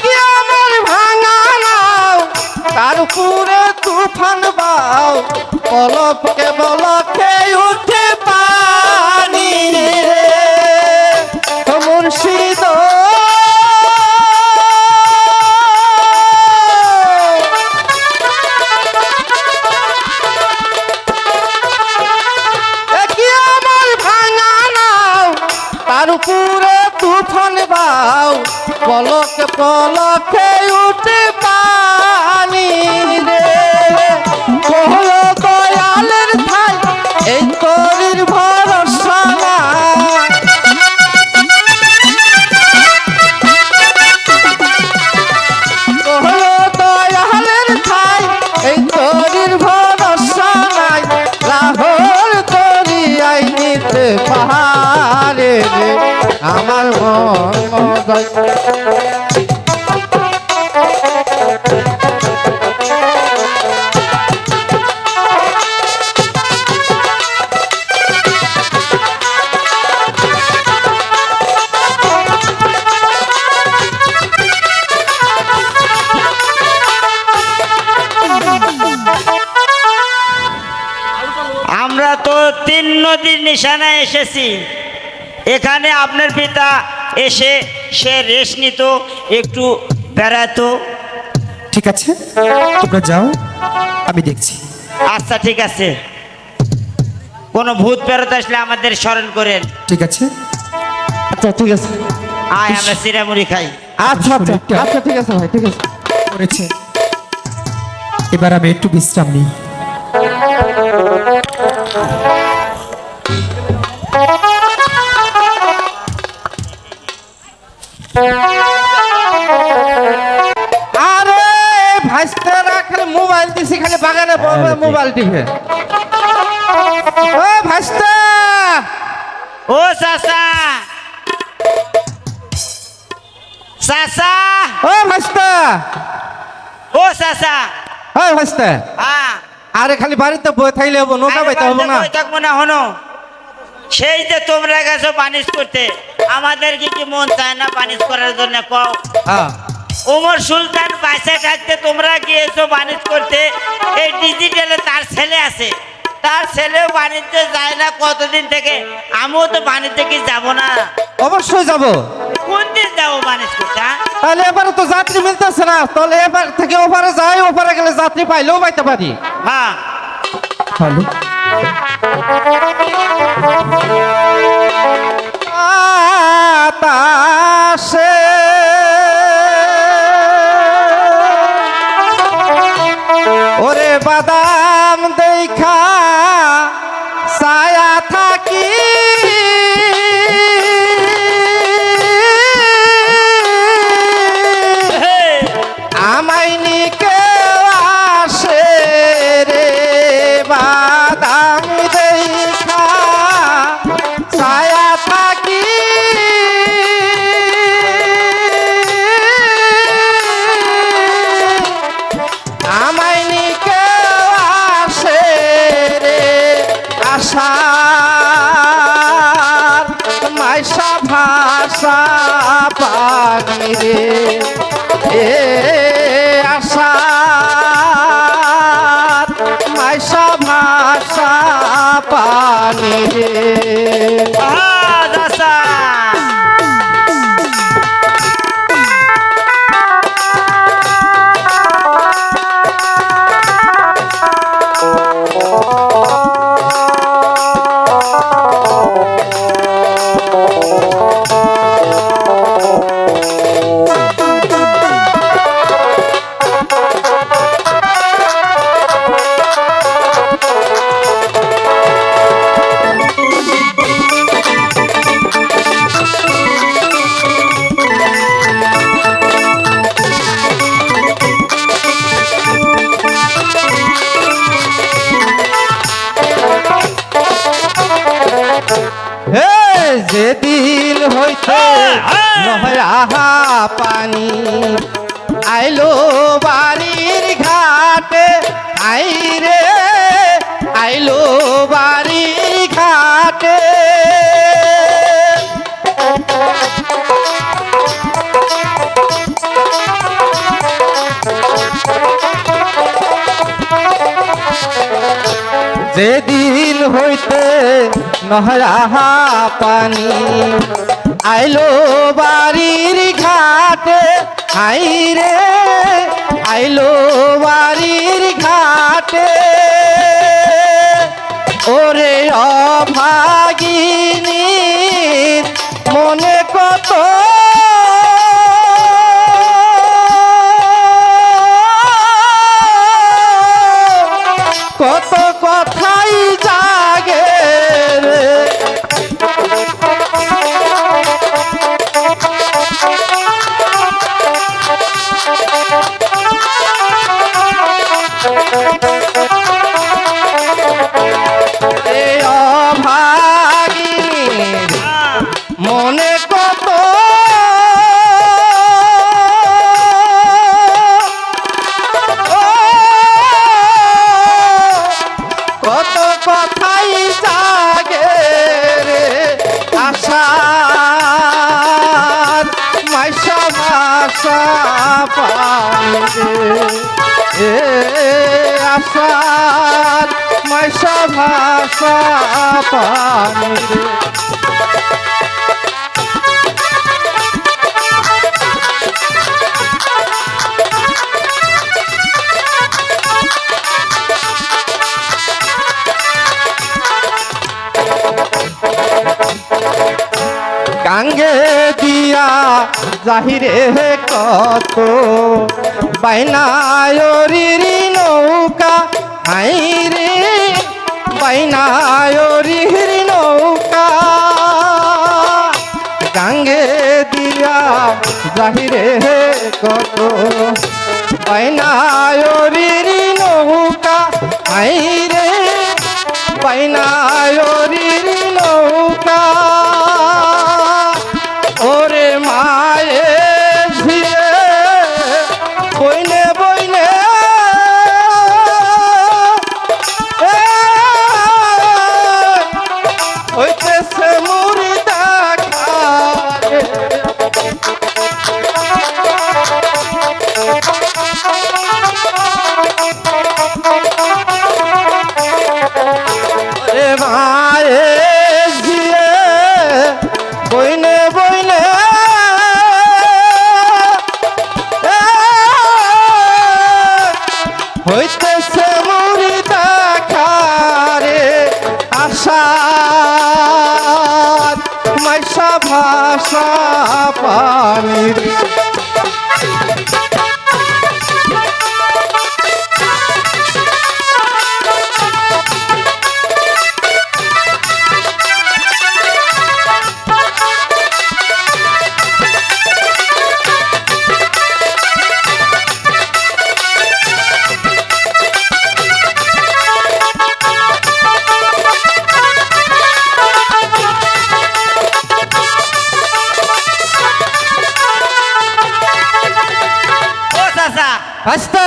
কি আমার ভাঙা নাও তার উপরে তুফান বাও পলকে বলকে উঠে পানি রে ও মুর্শিদ কি আমার ভাঙা নাও তার উপরে তুফান বাও পলকে পলকে উঠে পানি রে কহল দয়ালের ঠাই এই তরির ভরসা নাই কহল দয়ালের ঠাই এই তরির ভরসা নাই লাহোর দরিয়ায় নিতে জন্ম যায়। আমরা তো 3 নদীর নিশানায় এসেছি। এখানে আপনার পিতা এসে সে রেস্ট নিত, একটু বেড়াতো। ঠিক আছে, তোমরা যাও, আমি দেখছি। আচ্ছা ঠিক আছে, কোনো ভূত বেরোতে আসলে আমাদের স্মরণ করেন। ঠিক আছে, আচ্ছা ঠিক আছে, আয় আমরা চিরামুড়ি খাই। আচ্ছা আচ্ছা আচ্ছা ঠিক আছে ভাই, ঠিক আছে। করেছে। এবার আমি একটু বিশ্রাম নিই। আরে ভাইস্তারা খালি মোবাইল দিছি, খালি বাগানে মোবাইল টিপে। ও ভাইস্তা, ও চাচা, চাচা, ও ভাইস্তা, ও চাচা। ও ভাইস্তা, হ্যাঁ, আরে খালি বাড়িতে বই থাইলে হবো, নৌকা পাইতে হবো না? থাকবো না, হনো। সেই যে তোমরা গেছো বানিশ করতে, আমাদের কি মন চায় না বানিশ করার জন্য? কও। হ্যাঁ, ওমর সুলতান বাইসে থাকতে তোমরা গিয়েছো বাণিজ্য করতে। এই ডিজিটালে তার ছেলে আছে, তার ছেলেও বাণিজ্যে যায় না কতদিন থেকে। আমিও তো বাণিজ্যে কি যাবো না? অবশ্যই যাবো। কোন দিন যাবো বাণিজ্য করতে? হ্যাঁ? তাহলে এবারে তো যাত্রী মিলতেছে না, তাহলে এবার থেকে ওপারে যাই, ওপারে গেলে যাত্রী পাইলেও পাইতে পারি। হ্যাঁ, হ্যালো, বাতাসে ওরে বাদাম দেখা ছায়া থাকি, আমায় নিকে আসে রে বাদাম দেখা ছায়া থাকি, আমায় নিকে আসে রে আশার মাইশা ভাষা পানি রে, এ আশার মাইশা ভাষা পানি রে। হ্যাঁ, চাচা। হে যেদিন হইতে নহরা পানি আইলো বাড়ির ঘাটে, আইরে আইলো বাড়ির ঘাটে, যেদিন হইতে নহরা পানি আইলো বাড়ির ঘাটে, আইরে আইলো বাড়ির ঘাটে, ওরে অভাগিনী মনে কত কত কথাই জাগে রে, এই অভাগিনীর মনে কত রে আশার মাইশা ভাষা পানি রে গাঙ্গে দিয়া জাহিরে কত বাইনায়রিরি নৌকা হাই রে বাইনায়রির নৌকা গাঙ্গে দিয়া জাহিরে কত বাইনায়রির নৌকা হাই রে বাইনায়রির নৌকা ওরে মায়ে ঝিয়ে বইনে বইনে হইতেছে মুড়ি দেখা রে। ওরে মায়ে ঝিয়ে বইনে বইনে হইতেছে মুড়ি দেখারে আশা মাইশা ভাষা পানির ও চাচা আস্তে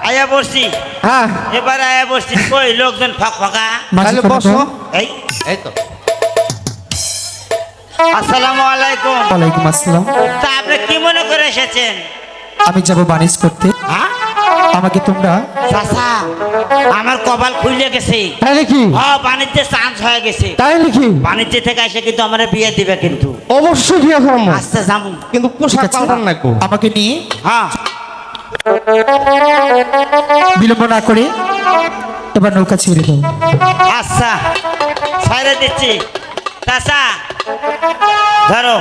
আয়া বসছি হ্যাঁ এবার আয়া বসছি কই লোকজন ফাঁক ফাঁকা তাহলে বসো এই এই তো আসসালামু আলাইকুম ওয়ালাইকুম আসসালাম। তা আপনি কি মনে করে এসেছেন? আমি যাব বাণিজ্য করতে, হ্যাঁ আমাকে তোমরা চাচা আমার কপাল খুলে গেছে। তাই নাকি হ্যাঁ বাণিজ্যে চান্স হয়ে গেছে। তাই নাকি বাণিজ্য থেকে এসে কিন্তু আমার বিয়ে দিবে কিন্তু। অবশ্যই বিয়ে করবো আচ্ছা যাবো। কিন্তু পোশাক ঠিক আছে? পাল্টান না কো আমাকে নিয়ে হ্যাঁ বিলম্ব না করে এবার নৌকা ছেড়ে দাও। আচ্ছা ছাইরে দিচ্ছি চাচা ধরো।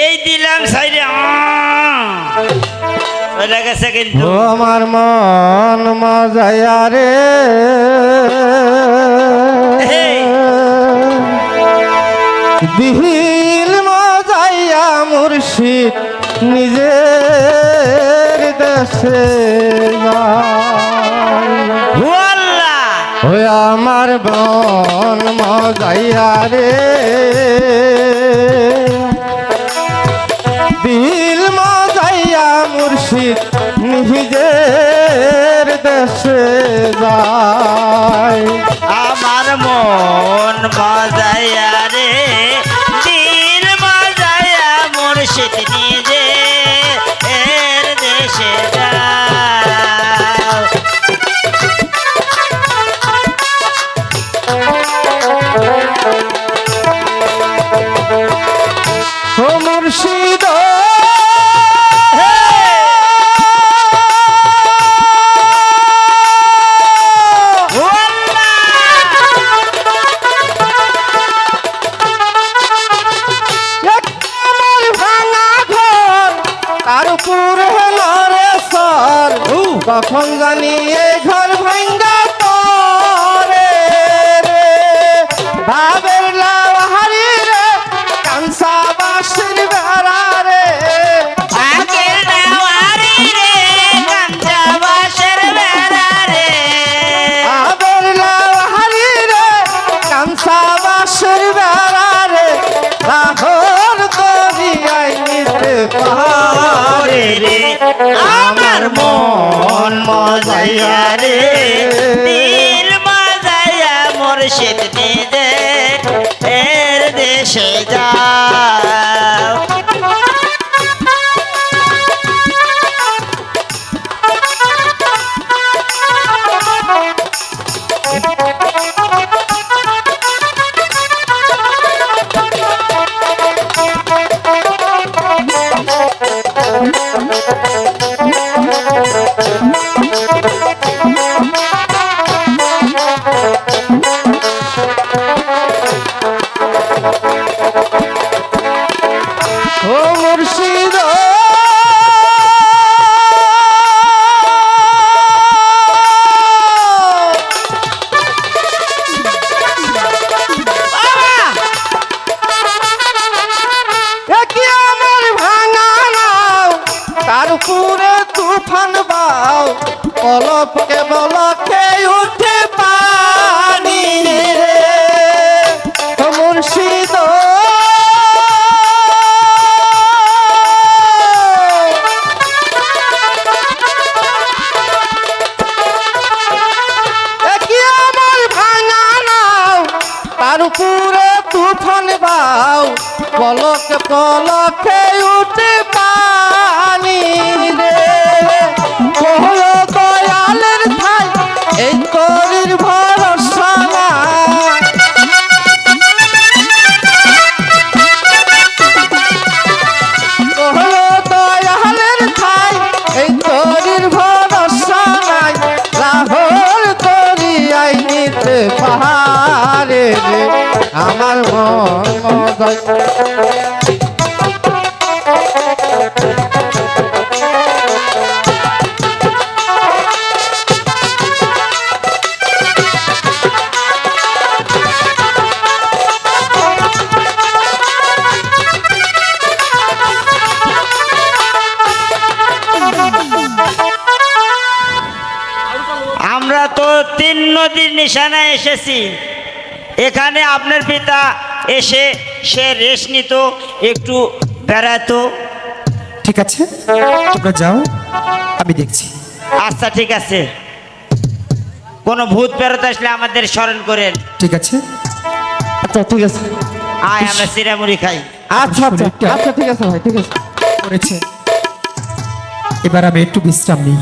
এই দিলাম সাইরে চলে গেছে কিন্তু। ও আমার মন মজায়া রে এই। দিল মজাইয়া মুর্শিদ নিজের দেশে ও আল্লাহ ওই আমার মন মজাইয়া রে দিল মজাইয়া মুর্শিদ নিজের দেশে যায় আমার মন মজায়া রে দিল মজায়া মুর্শিদ নিজে এর দেশে যাও। ও মুর্শিদ ও আমার ভাঙা ঘর তার উপরে নরে সর কখন জানি এ ঘর ভাঙ্গা পরে রে ভাবের লাহারি রে কানসা বাসির বেড়া রে আগের দেওয়ারি রে গাঞ্জা বাসের বেড়া রে ভাবের লাহারি রে কানসা বাসির বেড়া রে রাহর দরিয়াই নিতে পারে রে আমার মন মজাইয়া রে দিল মজায়া মুর্শিদ নিজে এর দেশে যা উপরে তুফান বাও পলকে বলকে উঠে পানি রে ও মুর্শিদ একি আমার ভাঙা নাও তার উপরে তুফান বাও পলকে পলকে উঠে পানি রে কহলো দয়ালের ঠাই এই তরির ভরসা নাই। কহলো দয়ালের ঠাই এই তরির ভরসা নাই লাহোর দরিয়াই নিতে পাহাড়ে রে আমার মন মদয় আমরা তো 3 নদীর নিশানায় এসেছি। এখানে আপনার পিতা এসে সে রেস্ট নিত, একটু বেড়াতো। ঠিক আছে, তোমরা যাও, আমি দেখছি। আচ্ছা ঠিক আছে, কোনো ভূত বেরোতে আসলে আমাদের স্মরণ করেন। ঠিক আছে, আচ্ছা ঠিক আছে আয় আমরা চিরামুড়ি খাই। আচ্ছা আচ্ছা আচ্ছা ঠিক আছে ভাই ঠিক আছে করেছে। এবার আমি একটু বিশ্রাম নিই।